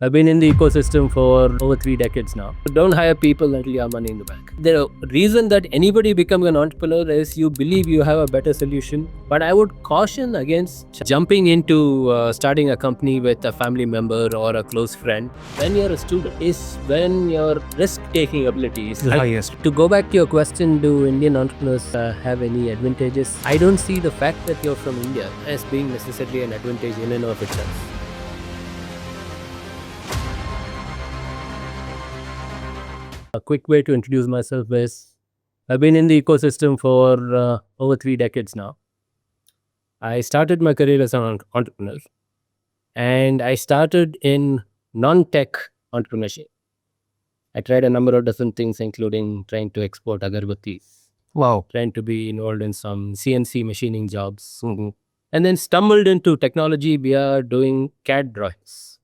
I've been in the ecosystem for over 3 decades now. Don't hire people until you have money in the bank. The reason that anybody becomes an entrepreneur is you believe you have a better solution. But I would caution against jumping into starting a company with a family member or a close friend. When you're a student is when your risk-taking ability is highest. To go back to your question, do Indian entrepreneurs have any advantages? I don't see the fact that you're from India as being necessarily an advantage in and of itself. A quick way to introduce myself is I've been in the ecosystem for over 3 decades now. I started my career as an entrepreneur, and I started in non-tech entrepreneurship. I tried a number of different things, including trying to export agarbattis. Wow. Trying to be involved in some CNC machining jobs. And then stumbled into technology via doing CAD drawings.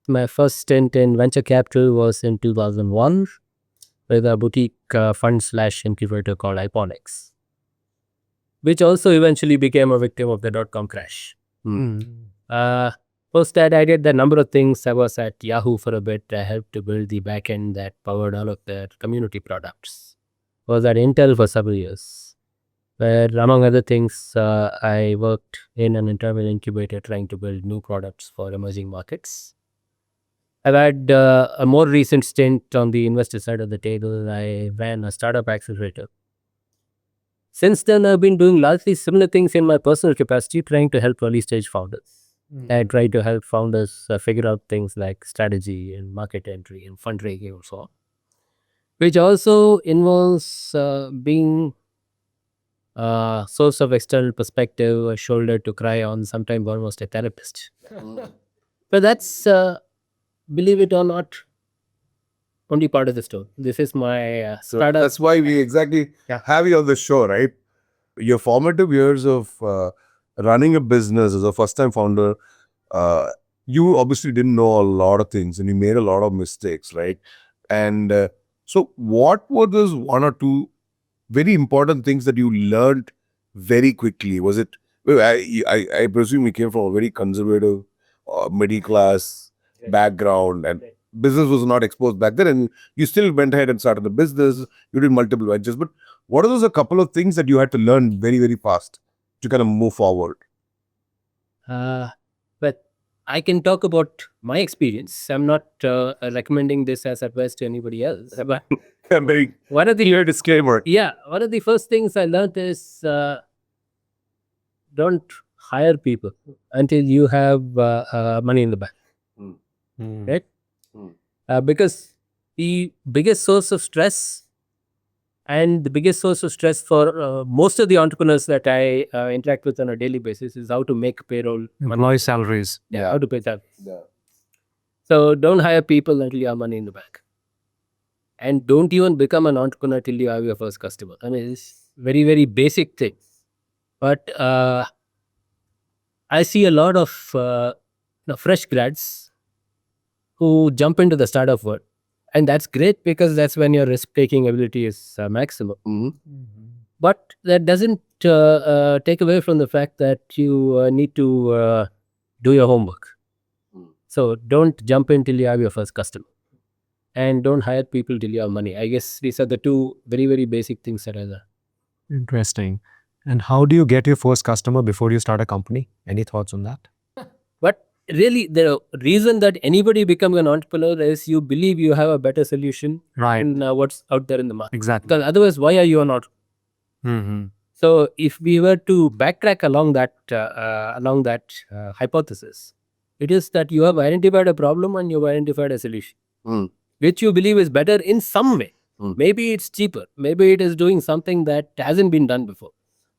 My first stint in venture capital was in 2001. With a boutique fund/incubator called Iponics, which also eventually became a victim of the dot-com crash. Post that, I did a number of things. I was at Yahoo for a bit. I helped to build the backend that powered all of their community products. Was at Intel for several years, where among other things, I worked in an internal incubator trying to build new products for emerging markets. I've had a more recent stint on the investor side of the table. I ran a startup accelerator. Since then, I've been doing largely similar things in my personal capacity, trying to help early stage founders. I try to help founders figure out things like strategy and market entry and fundraising and so on, which also involves being a source of external perspective, a shoulder to cry on, sometimes almost a therapist. But that's... believe it or not, only part of the story. This is my startup. That's why we exactly have you on the show, right? Your formative years of running a business as a first-time founder, you obviously didn't know a lot of things and you made a lot of mistakes, right? And so what were those one or two very important things that you learned very quickly? Was it, I presume you came from a very conservative, middle class background, and business was not exposed back then, and you still went ahead and started the business. You did multiple ventures, but what are those a couple of things that you had to learn very, very fast to kind of move forward? But I can talk about my experience. I'm not recommending this as advice to anybody else. But One of the disclaimer. Yeah, one of the first things I learned is don't hire people until you have money in the bank. Right? Because the biggest source of stress and the biggest source of stress for most of the entrepreneurs that I interact with on a daily basis is how to make payroll. Employee salaries. How to pay that. So don't hire people until you have money in the bank. And don't even become an entrepreneur till you have your first customer. I mean, it's very, very basic thing. But I see a lot of fresh grads who jump into the startup world. And that's great because that's when your risk-taking ability is maximum. But that doesn't take away from the fact that you need to do your homework. So don't jump in till you have your first customer. And don't hire people till you have money. I guess these are the two very, very basic things that I learned. Interesting. And how do you get your first customer before you start a company? Any thoughts on that? But really, the reason that anybody becomes an entrepreneur is you believe you have a better solution than what's out there in the market. Exactly. Because otherwise, why are you an entrepreneur? So if we were to backtrack along that hypothesis, it is that you have identified a problem and you've identified a solution, which you believe is better in some way. Maybe it's cheaper. Maybe it is doing something that hasn't been done before.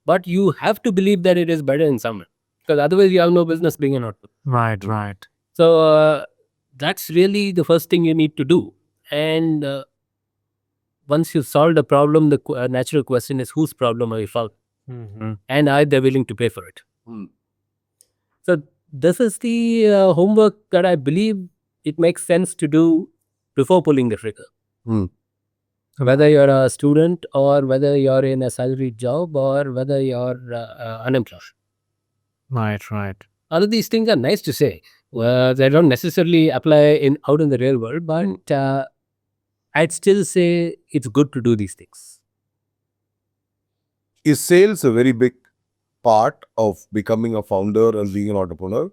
But you have to believe that it is better in some way. Because otherwise you have no business being an entrepreneur. Right. So that's really the first thing you need to do. And once you've solved a problem, the natural question is whose problem are you solving? And are they willing to pay for it? So this is the homework that I believe it makes sense to do before pulling the trigger. Whether you're a student or whether you're in a salaried job or whether you're unemployed. Right. All of these things are nice to say, They don't necessarily apply out in the real world, but I'd still say it's good to do these things. Is sales a very big part of becoming a founder and being an entrepreneur?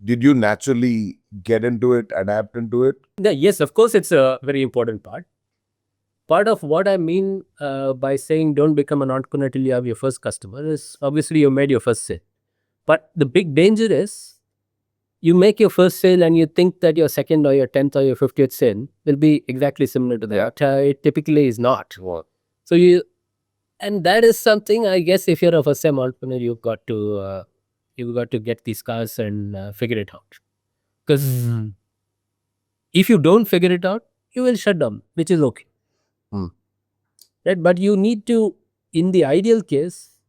Did you naturally get into it, adapt into it? Yes, of course, it's a very important part. Part of what I mean by saying don't become an entrepreneur till you have your first customer is obviously you made your first sale. But the big danger is you make your first sale and you think that your second or your 10th or your 50th sale will be exactly similar to that. It typically is not. So and that is something, I guess, if you're a first time entrepreneur, you've got to get these scars and figure it out. Because if you don't figure it out, you will shut down, which is okay. Right? But you need to, in the ideal case,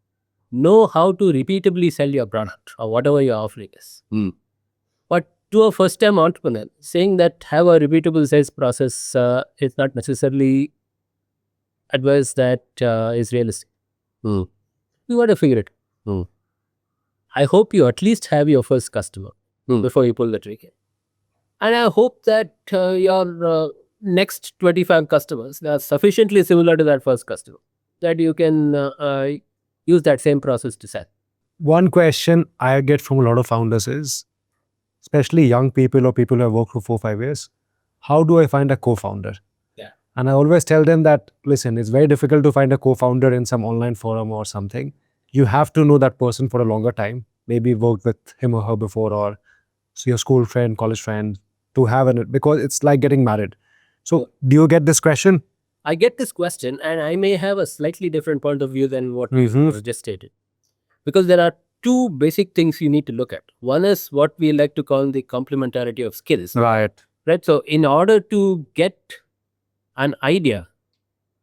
know how to repeatably sell your product or whatever your offering is. But to a first time entrepreneur, saying that have a repeatable sales process is not necessarily advice that is realistic. You got to figure it out. I hope you at least have your first customer before you pull the trigger. And I hope that your next 25 customers are sufficiently similar to that first customer that you can use that same process to sell. One question I get from a lot of founders is, especially young people or people who have worked for 4-5 years, how do I find a co-founder? And I always tell them that, listen, it's very difficult to find a co-founder in some online forum or something. You have to know that person for a longer time, maybe worked with him or her before, or your school friend, college friend, to have it, because it's like getting married. So do you get this question? I get this question, and I may have a slightly different point of view than what you just stated. Because there are two basic things you need to look at. One is what we like to call the complementarity of skills. Right. So in order to get an idea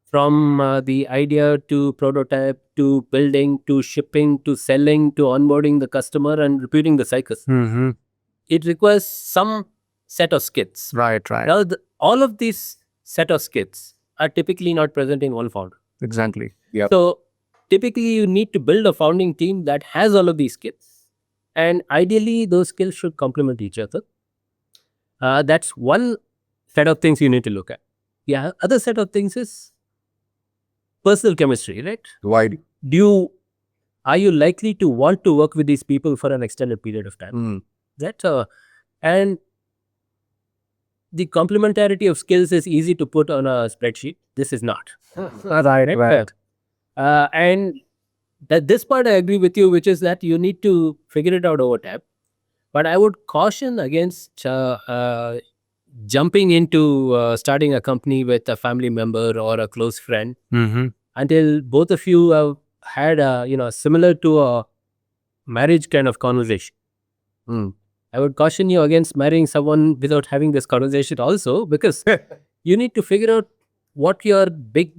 from the idea to prototype to building to shipping to selling to onboarding the customer and repeating the cycles, it requires some set of skills. Right. Now, all of these set of skills are typically not present in one founder. Exactly. So typically you need to build a founding team that has all of these skills, and ideally those skills should complement each other. That's one set of things you need to look at. Yeah, other set of things is personal chemistry, right? Why? Are you likely to want to work with these people for an extended period of time? And the complementarity of skills is easy to put on a spreadsheet. This is not. Right. And that this part I agree with you, which is that you need to figure it out over time. But I would caution against jumping into starting a company with a family member or a close friend until both of you have had a similar to a marriage kind of conversation. I would caution you against marrying someone without having this conversation also, because you need to figure out what your big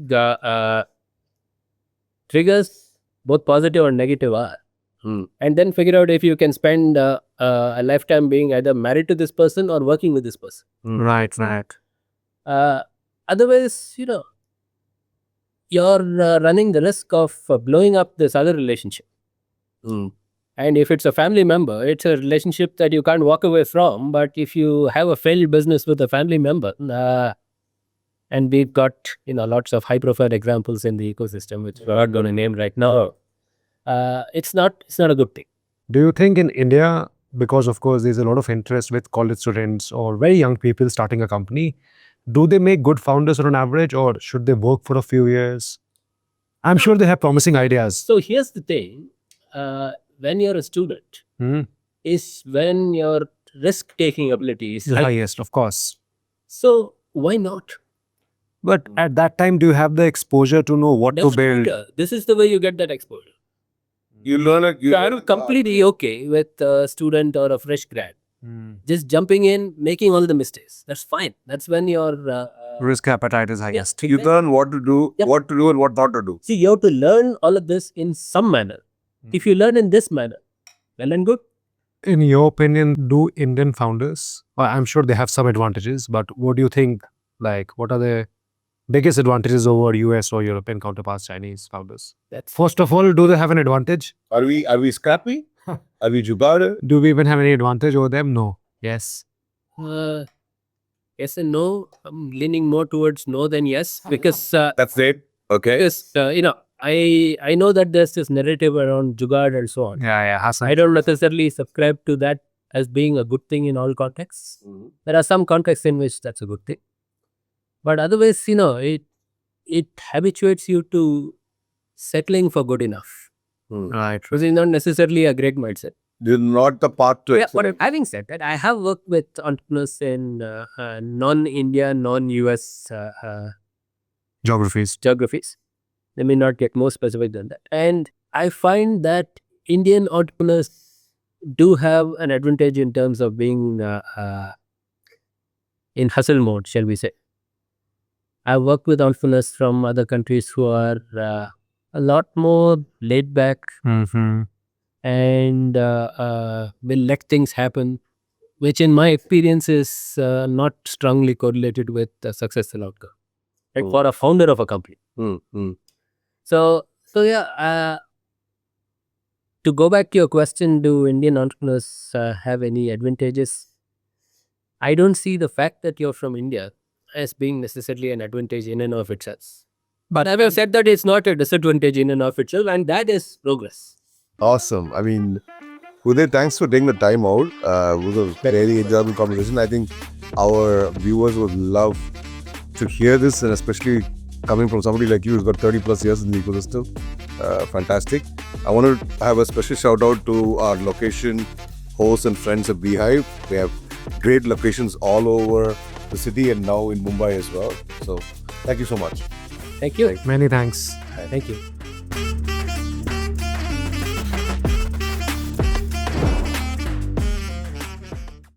triggers, both positive and negative, are. And then figure out if you can spend a lifetime being either married to this person or working with this person. Right. Otherwise, you're running the risk of blowing up this other relationship. And if it's a family member, it's a relationship that you can't walk away from. But if you have a failed business with a family member, and we've got lots of high-profile examples in the ecosystem, which we're not going to name right now, it's not a good thing. Do you think in India, because of course there's a lot of interest with college students or very young people starting a company, do they make good founders on average, or should they work for a few years? I'm sure they have promising ideas. So here's the thing. When you're a student, is when your risk-taking ability is highest, of course. So why not? But at that time, do you have the exposure to know what to build? This is the way you get that exposure. You learn I'm completely okay with a student or a fresh grad. Just jumping in, making all the mistakes. That's fine. That's when your risk appetite is highest. You learn what to do, what to do and what not to do. See, you have to learn all of this in some manner. If you learn in this manner, well and good. In your opinion, do Indian founders, I'm sure they have some advantages, but what do you think, what are the biggest advantages over US or European counterparts, Chinese founders? First of all, do they have an advantage? Are we scrappy? Are we jugaad? Do we even have any advantage over them? No. Yes. Yes and no. I'm leaning more towards no than yes because That's it. Okay. because I know that there's this narrative around jugaad and so on. Yeah, Hassan. I don't necessarily subscribe to that as being a good thing in all contexts. There are some contexts in which that's a good thing, but otherwise, it habituates you to settling for good enough, Right. which is not necessarily a great mindset. You're not the path to Yeah, excellence. but having said that, I have worked with entrepreneurs in non-India, non-US Geographies. geographies. Let me not get more specific than that. And I find that Indian entrepreneurs do have an advantage in terms of being in hustle mode, shall we say. I work with entrepreneurs from other countries who are a lot more laid back Mm-hmm. and will let things happen, which in my experience is not strongly correlated with a successful outcome. Like for a founder of a company. So yeah, to go back to your question, do Indian entrepreneurs have any advantages? I don't see the fact that you're from India as being necessarily an advantage in and of itself. But I have said that it's not a disadvantage in and of itself, and that is progress. Awesome. I mean, Udhay, thanks for taking the time out. It was a very enjoyable conversation. I think our viewers would love to hear this, and especially coming from somebody like you who's got 30 plus years in the ecosystem. Fantastic. I want to have a special shout out to our location hosts and friends at Beehive. We have great locations all over the city and now in Mumbai as well. So thank you so much. Thank you. Many thanks. Thank you.